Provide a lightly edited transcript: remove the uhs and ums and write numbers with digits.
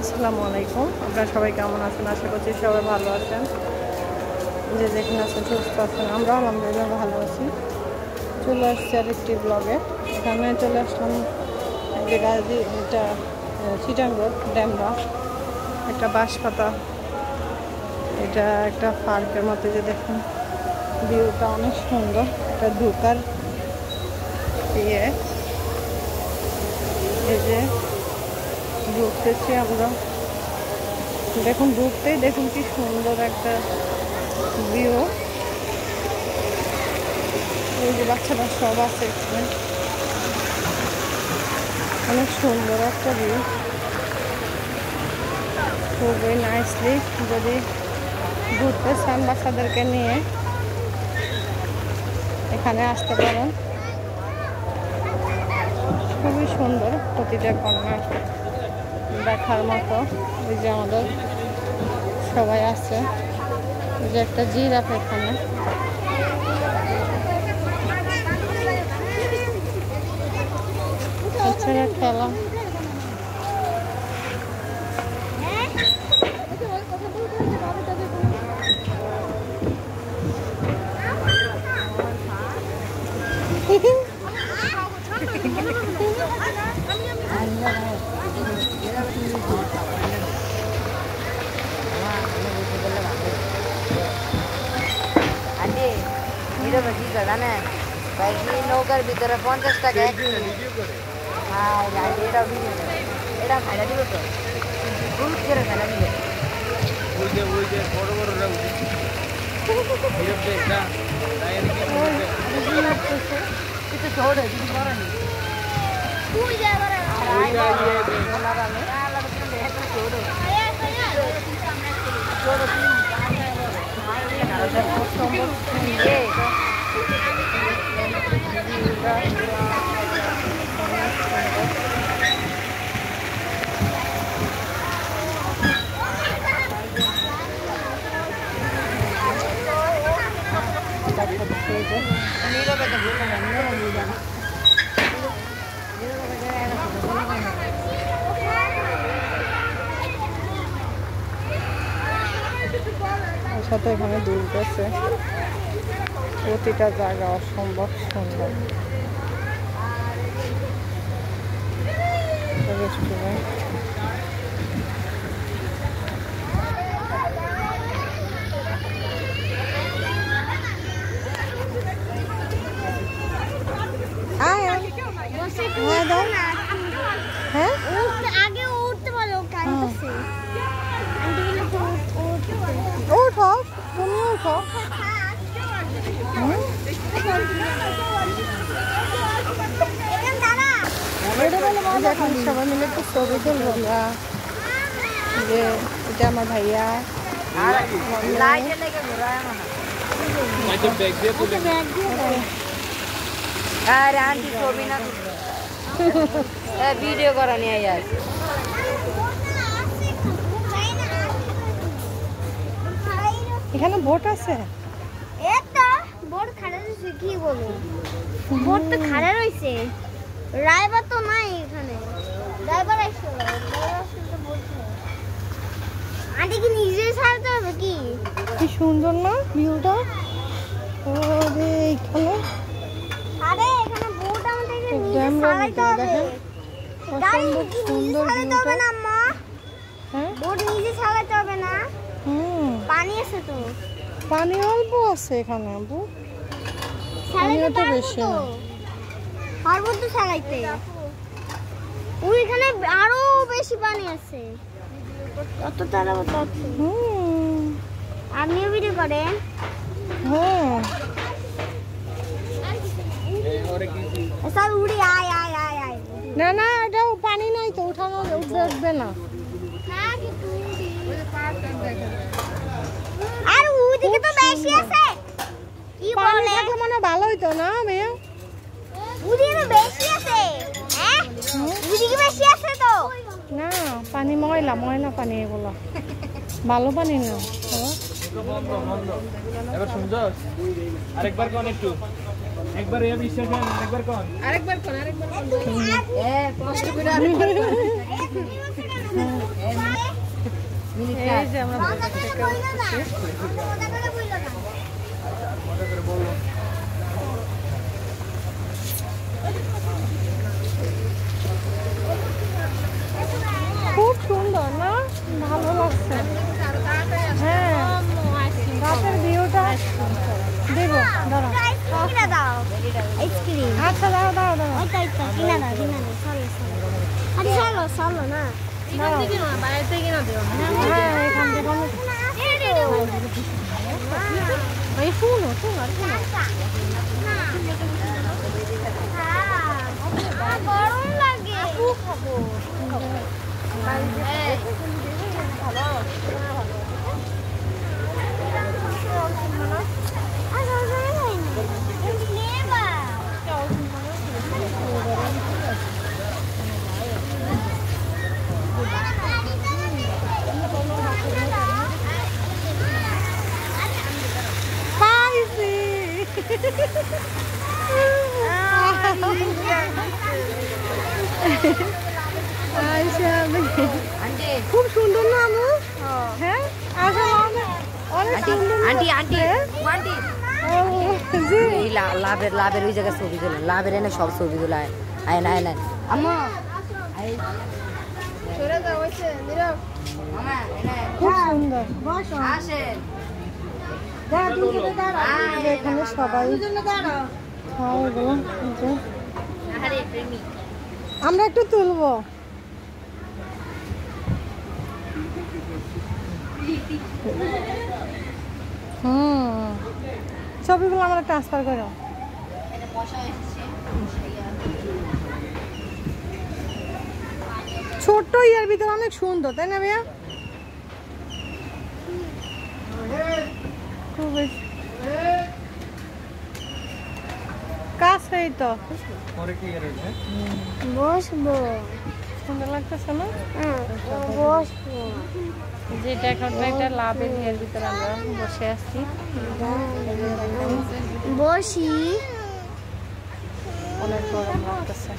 আসসালামু আলাইকুম। আপনারা সবাই কেমন আছেন? আশা করছি সবাই ভালো আছেন, যে যেখানে আছেন সুস্থ আছেন। আমরা আলহামদুলিল্লাহ ভালো আছি। চলে আসছি আরেকটি ব্লগে। এখানে চলে আসলাম যে গাজী, এটা চিটাং রোড ড্যামরা, একটা বাঁশপাতা, এটা একটা পার্কের মতো। যে দেখুন ভিউটা অনেক সুন্দর, একটা ঢোকার ইয়ে। এই যে ঢুকতেছি আমরা, দেখুন ঢুকতেই দেখুন কি সুন্দর একটা ভিউ। ওই যে বাচ্চারা সব আছে এখানে, অনেক সুন্দর একটা ভিউ, খুবই নাইসলি। যদি ঘুরতে চান বাচ্চাদেরকে নিয়ে এখানে আসতে পারেন, খুবই সুন্দর। প্রতিটা কর্নার দেখার মতো। এই যে আমাদের সবাই আছে, এই যে একটা জিরাফ এখানে। বাচ্চারা খেলা, নৌকার ভিতরে 50 টাকা এক মিনিট। হ্যাঁ এটা ভিডিও, এটা খাইলা দিব তো, বহুত করে খাইলা দিবে। ওই যে বড় বড় কিন্তু ছোট কিছু করা নেই। তুই যা বড় সাথে এখানে দুলতেছে। প্রতিটা জায়গা অসম্ভব সুন্দর। রেস্টুরেন্ট, আগে উঠতে বলো, কাঁদতেছে। ওঠো, তুমি ওঠো। এখন সবাই মিলে একটু ছবি তুলবো আমরা। যে এটা আমার ভাইয়া, ভিডিও করা নিয়ে আছে। এখানে বোট আছে। এটা বোট খাড়া রইছে, কি বলো, বোট তো খাড়া রইছে, ড্রাইভার তো নাই এখানে। ড্রাইভার আইছে, আন্টি কি নিজে ছাড়তে হবে কি? কি সুন্দর না ভিউটা। ওরে এখানে, আরে এখানে বোট আমাদেরকে নিজে ড্যামরা চালাতে হবে। দেখেন, গাড়ি অসম্ভব কি নিজে সুন্দর চালাতে হবে ভিউটা। না আম্মা? হ্যাঁ, বোট নিজে চালাতে হবে না? পানি আছে তো, পানি অল্প আছে এখানে আপু, চালাতে তো পারবো বেশি তো, না। পারবো তো চালাইতে। ওইখানে আরো বেশি পানি আছে, কত তারা আছে। আপনিও ভিডিও করেন? হ্যাঁ, স্যার উড়ি আয় আয় আয় আয়। না না, এটা পানি নাই তো, উঠানো উঠবে না। আর ওইদিকে তো বেশি আছে, কি পানি বলে? থাকলে মনে হয় ভালো হইতো না ভাইয়া। ওইদিকে তো বেশি আছে, হ্যাঁ ওইদিকে বেশি আছে তো। না, পানি ময়লা ময়লা পানি, এগুলো ভালো পানি না। এবার সুন্দর আরেকবার কোন একটু একবার এ বিশ্বাস হয় আরেকবার কোন আরেকবার কোন এ কষ্ট করে এই যে আমরা হোটেল থেকে উঠতেছি। খুব সুন্দর না, ভালো লাগছে। হ্যাঁ, রাতের ভিউটা দেবো, দাঁড়াও। আচ্ছা দাঁড়াও দাঁড়াও দাঁড়াও, হ্যাঁ এখান থেকে এই শুনো শুনো শুনো, গরম লাগে খাবো খুব সুন্দর না আমু? হ্যাঁ আসলে অনেক সুন্দর। আন্টি আন্টি আন্টি জি এই লাভের লাভের ওই জায়গায় ছবি তোলে, লাভের এনে সব ছবি তোলে। আয় না আম্মা খুব সুন্দর। আসেন এখানে সবাই খাওয়া গেল। আমরা একটু তুলবো। ছবিগুলো আমরা ট্রান্সফার করো। ছোট্ট ইয়ার ভিতরে অনেক সুন্দর, তাই না ভাইয়া? খুবই কাছেই তো, বসবো সুন্দর লাগতেছে না? বসবো যেটা এখন একটা লাভের ইয়ের ভিতরে আমরা বসে আছি। বসি অনেক গরম লাগতেছে।